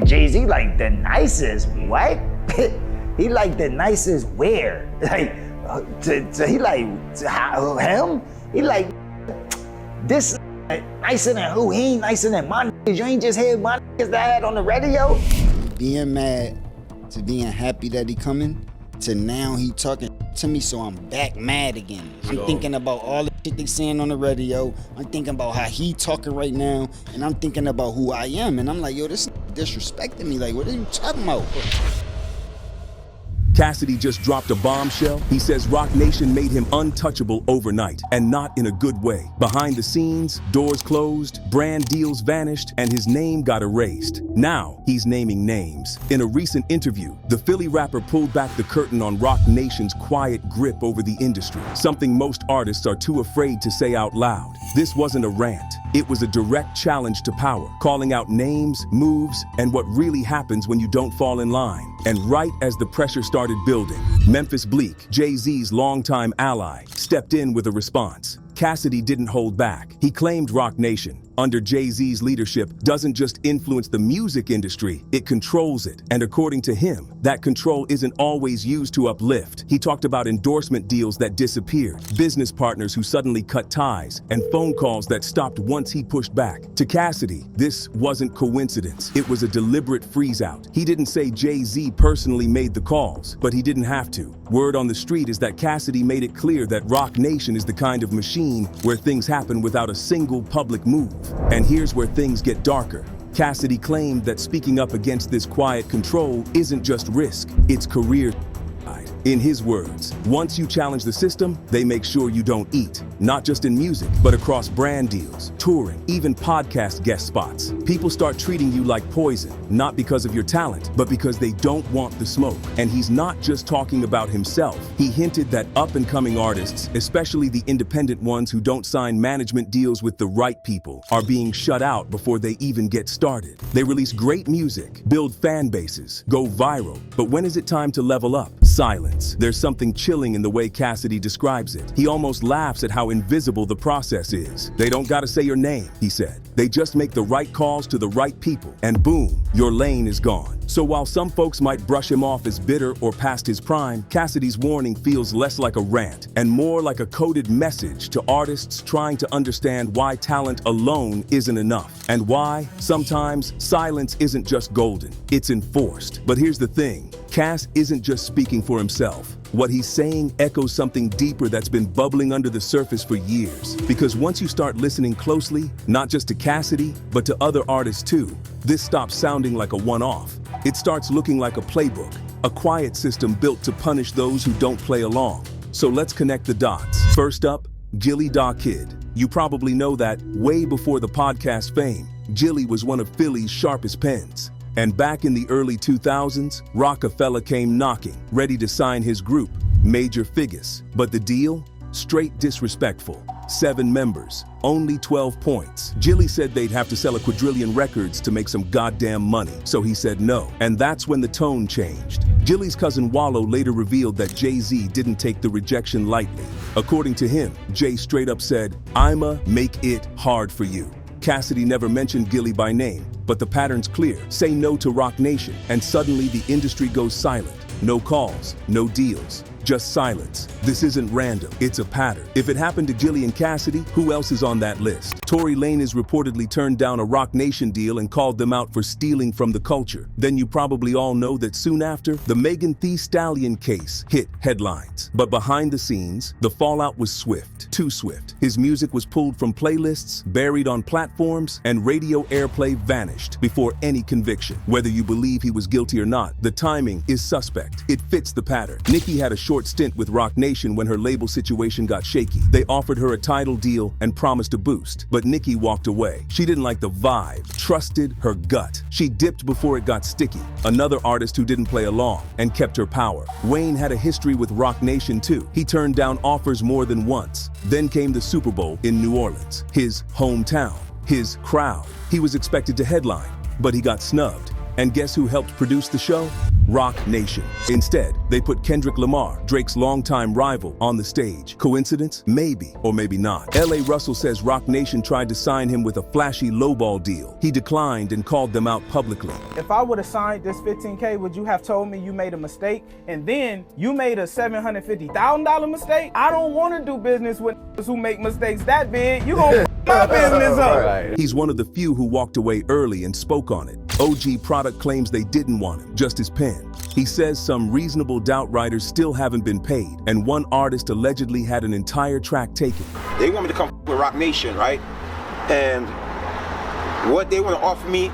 Jay-Z like the nicest. What? He like the nicest where? Like, he like him? He like this nicer than who? He ain't nicer than my niggas. You ain't just heard my niggas that I had on the radio? Being mad to being happy that he coming to now he talking to me, so I'm back mad again. I'm thinking about all the shit they saying on the radio. I'm thinking about how he talking right now, and I'm thinking about who I am, and I'm like, yo, this disrespecting me. Like, what are you talking about? Cassidy just dropped a bombshell. He says Roc Nation made him untouchable overnight, and not in a good way. Behind the scenes, doors closed, brand deals vanished, and his name got erased. Now, he's naming names. In a recent interview, the Philly rapper pulled back the curtain on Roc Nation's quiet grip over the industry, something most artists are too afraid to say out loud. This wasn't a rant. It was a direct challenge to power, calling out names, moves, and what really happens when you don't fall in line. And right as the pressure started building, Memphis Bleek, Jay-Z's longtime ally, stepped in with a response. Cassidy didn't hold back. He claimed Roc Nation, under Jay-Z's leadership, doesn't just influence the music industry, it controls it. And according to him, that control isn't always used to uplift. He talked about endorsement deals that disappeared, business partners who suddenly cut ties, and phone calls that stopped once he pushed back. To Cassidy, this wasn't coincidence. It was a deliberate freeze-out. He didn't say Jay-Z personally made the calls, but he didn't have to. Word on the street is that Cassidy made it clear that Roc Nation is the kind of machine where things happen without a single public move. And here's where things get darker. Cassidy claimed that speaking up against this quiet control isn't just risk, it's career. In his words, once you challenge the system, they make sure you don't eat. Not just in music, but across brand deals, touring, even podcast guest spots. People start treating you like poison, not because of your talent, but because they don't want the smoke. And he's not just talking about himself. He hinted that up-and-coming artists, especially the independent ones who don't sign management deals with the right people, are being shut out before they even get started. They release great music, build fan bases, go viral, but when is it time to level up? Silence. There's something chilling in the way Cassidy describes it. He almost laughs at how invisible the process is. They don't gotta say your name, he said. They just make the right calls to the right people, and boom, your lane is gone. So while some folks might brush him off as bitter or past his prime, Cassidy's warning feels less like a rant and more like a coded message to artists trying to understand why talent alone isn't enough, and why, sometimes, silence isn't just golden, it's enforced. But here's the thing, Cass isn't just speaking for himself. What he's saying echoes something deeper that's been bubbling under the surface for years. Because once you start listening closely, not just to Cassidy, but to other artists too, this stops sounding like a one-off. It starts looking like a playbook, a quiet system built to punish those who don't play along. So let's connect the dots. First up, Gilly Da Kid. You probably know that way before the podcast fame, Gilly was one of Philly's sharpest pens. And back in the early 2000s, Rockefeller came knocking, ready to sign his group, Major Figgis. But the deal? Straight disrespectful. 7 members, only 12 points. Gilly said they'd have to sell a quadrillion records to make some goddamn money, so he said no. And that's when the tone changed. Gilly's cousin Wallow later revealed that Jay-Z didn't take the rejection lightly. According to him, Jay straight up said, "I'ma make it hard for you." Cassidy never mentioned Gilly by name, but the pattern's clear. Say no to Roc Nation, and suddenly the industry goes silent. No calls, no deals, just silence. This isn't random, it's a pattern. If it happened to Gilly and Cassidy, who else is on that list? Tory Lanez reportedly turned down a Roc Nation deal and called them out for stealing from the culture. Then you probably all know that soon after, the Megan Thee Stallion case hit headlines. But behind the scenes, the fallout was swift, too swift. His music was pulled from playlists, buried on platforms, and radio airplay vanished before any conviction. Whether you believe he was guilty or not, the timing is suspect. It fits the pattern. Nicki had a short stint with Roc Nation when her label situation got shaky. They offered her a title deal and promised a boost, but Nicki walked away. She didn't like the vibe, trusted her gut. She dipped before it got sticky. Another artist who didn't play along and kept her power. Wayne had a history with Roc Nation too. He turned down offers more than once. Then came the Super Bowl in New Orleans, his hometown, his crowd. He was expected to headline, but he got snubbed. And guess who helped produce the show? Roc Nation. Instead, they put Kendrick Lamar, Drake's longtime rival, on the stage. Coincidence? Maybe, or maybe not. L.A. Russell says Roc Nation tried to sign him with a flashy lowball deal. He declined and called them out publicly. If I would have signed this $15K, would you have told me you made a mistake? And then you made a $750,000 mistake? I don't want to do business with who make mistakes that big. You gonna my business up. He's one of the few who walked away early and spoke on it. OG Product claims they didn't want him, just his pen. He says some reasonable doubt writers still haven't been paid, and one artist allegedly had an entire track taken. They want me to come with Roc Nation, right? And what they want to offer me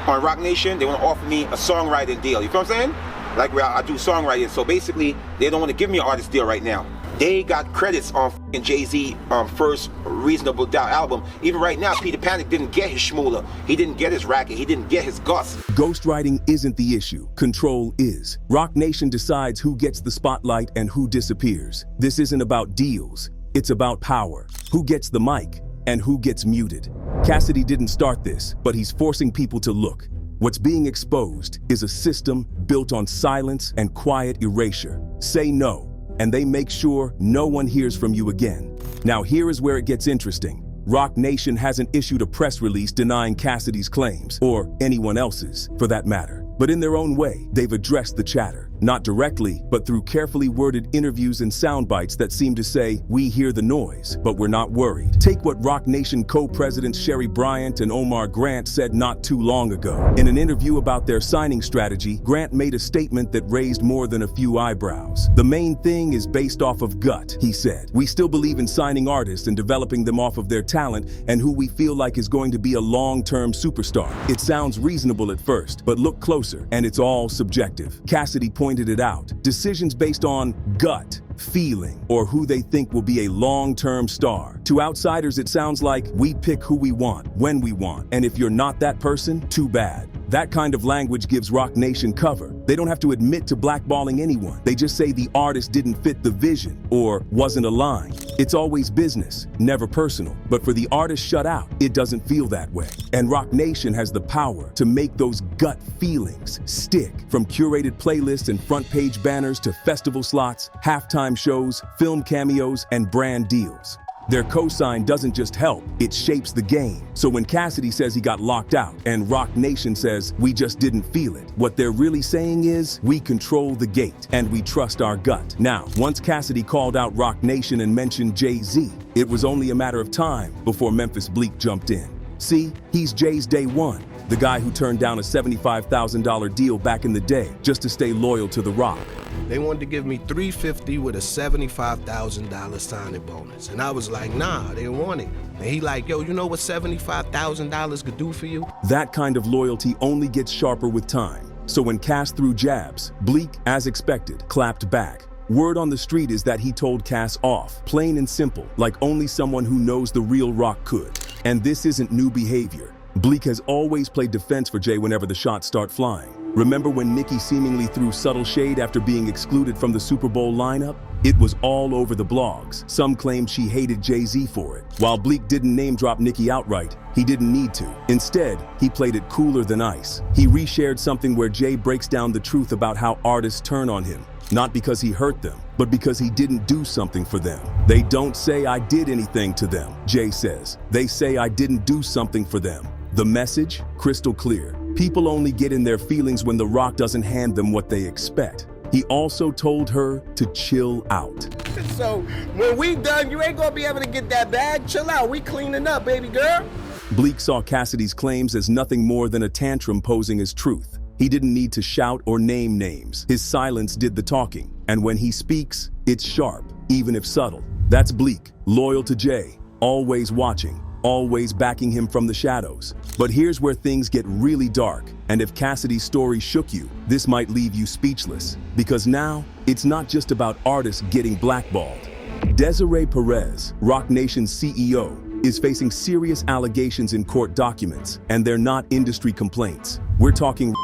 on Roc Nation, they want to offer me a songwriting deal. You feel what I'm saying? Like where I do songwriting. So basically, they don't want to give me an artist deal right now. They got credits on Jay-Z first Reasonable Doubt album. Even right now, Peter Panic didn't get his schmooler. He didn't get his racket. He didn't get his Gus. Ghostwriting isn't the issue. Control is. Roc Nation decides who gets the spotlight and who disappears. This isn't about deals. It's about power. Who gets the mic and who gets muted. Cassidy didn't start this, but he's forcing people to look. What's being exposed is a system built on silence and quiet erasure. Say no, and they make sure no one hears from you again. Now here is where it gets interesting. Roc Nation hasn't issued a press release denying Cassidy's claims, or anyone else's, for that matter. But in their own way, they've addressed the chatter. Not directly, but through carefully worded interviews and sound bites that seem to say, we hear the noise, but we're not worried. Take what Roc Nation co-presidents Sherry Bryant and Omar Grant said not too long ago. In an interview about their signing strategy, Grant made a statement that raised more than a few eyebrows. The main thing is based off of gut, he said. We still believe in signing artists and developing them off of their talent and who we feel like is going to be a long-term superstar. It sounds reasonable at first, but look closer, and it's all subjective. Cassidy pointed it out. Decisions based on gut, feeling, or who they think will be a long-term star. To outsiders, it sounds like we pick who we want, when we want, and if you're not that person, too bad. That kind of language gives Roc Nation cover. They don't have to admit to blackballing anyone. They just say the artist didn't fit the vision or wasn't aligned. It's always business, never personal. But for the artist shut out, it doesn't feel that way. And Roc Nation has the power to make those gut feelings stick. From curated playlists and front page banners to festival slots, halftime shows, film cameos, and brand deals. Their cosign doesn't just help, it shapes the game. So when Cassidy says he got locked out and Roc Nation says we just didn't feel it, what they're really saying is we control the gate and we trust our gut. Now, once Cassidy called out Roc Nation and mentioned Jay-Z, it was only a matter of time before Memphis Bleek jumped in. See, he's Jay's day one, the guy who turned down a $75,000 deal back in the day just to stay loyal to The Roc. They wanted to give me $350 with a $75,000 signing bonus. And I was like, nah, they didn't want it. And he like, yo, you know what $75,000 could do for you? That kind of loyalty only gets sharper with time. So when Cass threw jabs, Bleek, as expected, clapped back. Word on the street is that he told Cass off, plain and simple, like only someone who knows the real Roc could. And this isn't new behavior. Bleek has always played defense for Jay whenever the shots start flying. Remember when Nicki seemingly threw subtle shade after being excluded from the Super Bowl lineup? It was all over the blogs. Some claimed she hated Jay-Z for it. While Bleek didn't name drop Nicki outright, he didn't need to. Instead, he played it cooler than ice. He reshared something where Jay breaks down the truth about how artists turn on him. Not because he hurt them, but because he didn't do something for them. They don't say I did anything to them, Jay says. They say I didn't do something for them. The message? Crystal clear. People only get in their feelings when The Roc doesn't hand them what they expect. He also told her to chill out. So when we done, you ain't gonna be able to get that bag. Chill out, we cleaning up, baby girl. Bleek saw Cassidy's claims as nothing more than a tantrum posing as truth. He didn't need to shout or name names. His silence did the talking. And when he speaks, it's sharp, even if subtle. That's Bleek, loyal to Jay, always watching, always backing him from the shadows. But here's where things get really dark. And if Cassidy's story shook you, this might leave you speechless. Because now, it's not just about artists getting blackballed. Desiree Perez, Roc Nation's CEO, is facing serious allegations in court documents, and they're not industry complaints. We're talking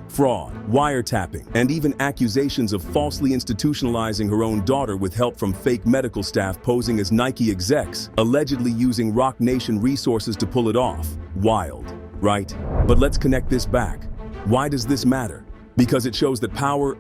fraud, wiretapping, and even accusations of falsely institutionalizing her own daughter with help from fake medical staff posing as Nike execs, allegedly using Roc Nation resources to pull it off. Wild, right? But let's connect this back. Why does this matter? Because it shows that power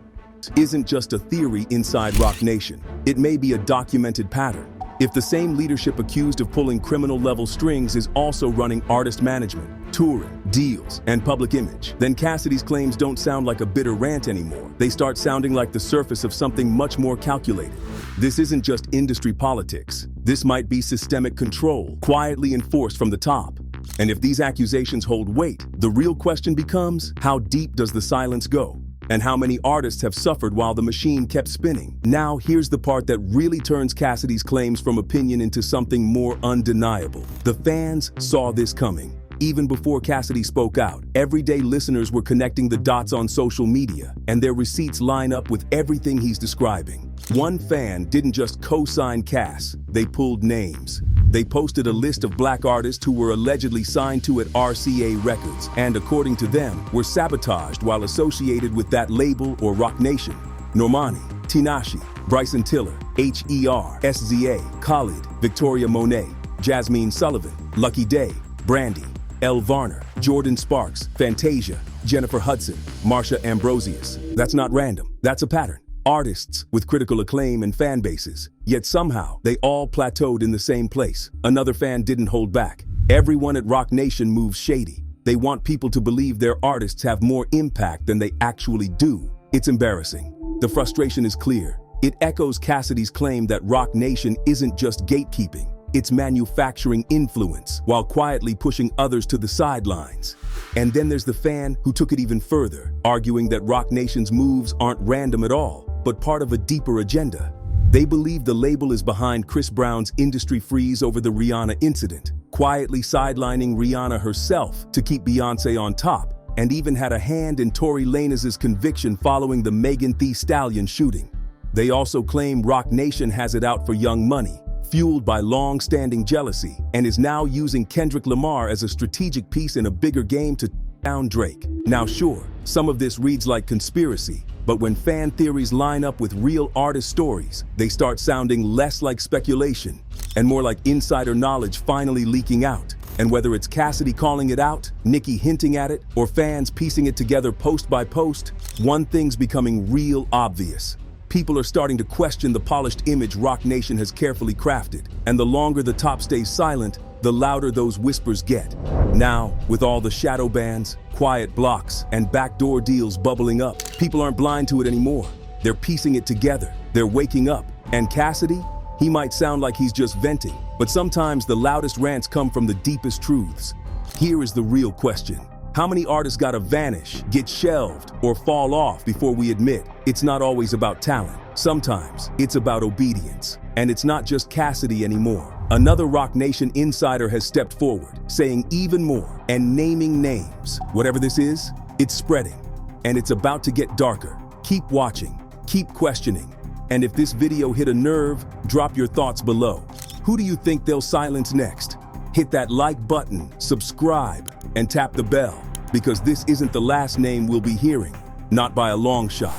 isn't just a theory inside Roc Nation. It may be a documented pattern. If the same leadership accused of pulling criminal-level strings is also running artist management, touring, deals, and public image, then Cassidy's claims don't sound like a bitter rant anymore. They start sounding like the surface of something much more calculated. This isn't just industry politics. This might be systemic control, quietly enforced from the top. And if these accusations hold weight, the real question becomes, how deep does the silence go? And how many artists have suffered while the machine kept spinning? Now, here's the part that really turns Cassidy's claims from opinion into something more undeniable. The fans saw this coming. Even before Cassidy spoke out, everyday listeners were connecting the dots on social media, and their receipts line up with everything he's describing. One fan didn't just co-sign Cass, they pulled names. They posted a list of black artists who were allegedly signed to at RCA Records, and according to them, were sabotaged while associated with that label or Roc Nation. Normani, Tinashe, Bryson Tiller, H.E.R., SZA, Khalid, Victoria Monet, Jasmine Sullivan, Lucky Day, Brandy, Elle Varner, Jordan Sparks, Fantasia, Jennifer Hudson, Marsha Ambrosius. That's not random, that's a pattern. Artists with critical acclaim and fan bases, yet somehow they all plateaued in the same place. Another fan didn't hold back. Everyone at Roc Nation moves shady. They want people to believe their artists have more impact than they actually do. It's embarrassing. The frustration is clear. It echoes Cassidy's claim that Roc Nation isn't just gatekeeping. It's manufacturing influence while quietly pushing others to the sidelines. And then there's the fan who took it even further, arguing that Roc Nation's moves aren't random at all, but part of a deeper agenda. They believe the label is behind Chris Brown's industry freeze over the Rihanna incident, quietly sidelining Rihanna herself to keep Beyoncé on top, and even had a hand in Tory Lanez's conviction following the Megan Thee Stallion shooting. They also claim Roc Nation has it out for Young Money, fueled by long-standing jealousy, and is now using Kendrick Lamar as a strategic piece in a bigger game to down Drake. Now sure, some of this reads like conspiracy, but when fan theories line up with real artist stories, they start sounding less like speculation and more like insider knowledge finally leaking out. And whether it's Cassidy calling it out, Nicki hinting at it, or fans piecing it together post by post, one thing's becoming real obvious. People are starting to question the polished image Roc Nation has carefully crafted, and the longer the top stays silent, the louder those whispers get. Now, with all the shadow bans, quiet blocks, and backdoor deals bubbling up, people aren't blind to it anymore. They're piecing it together. They're waking up. And Cassidy? He might sound like he's just venting, but sometimes the loudest rants come from the deepest truths. Here is the real question. How many artists gotta vanish, get shelved, or fall off before we admit it's not always about talent? Sometimes it's about obedience. And it's not just Cassidy anymore. Another Roc Nation insider has stepped forward, saying even more and naming names. Whatever this is, it's spreading. And it's about to get darker. Keep watching, keep questioning. And if this video hit a nerve, drop your thoughts below. Who do you think they'll silence next? Hit that like button, subscribe, and tap the bell, because this isn't the last name we'll be hearing, not by a long shot.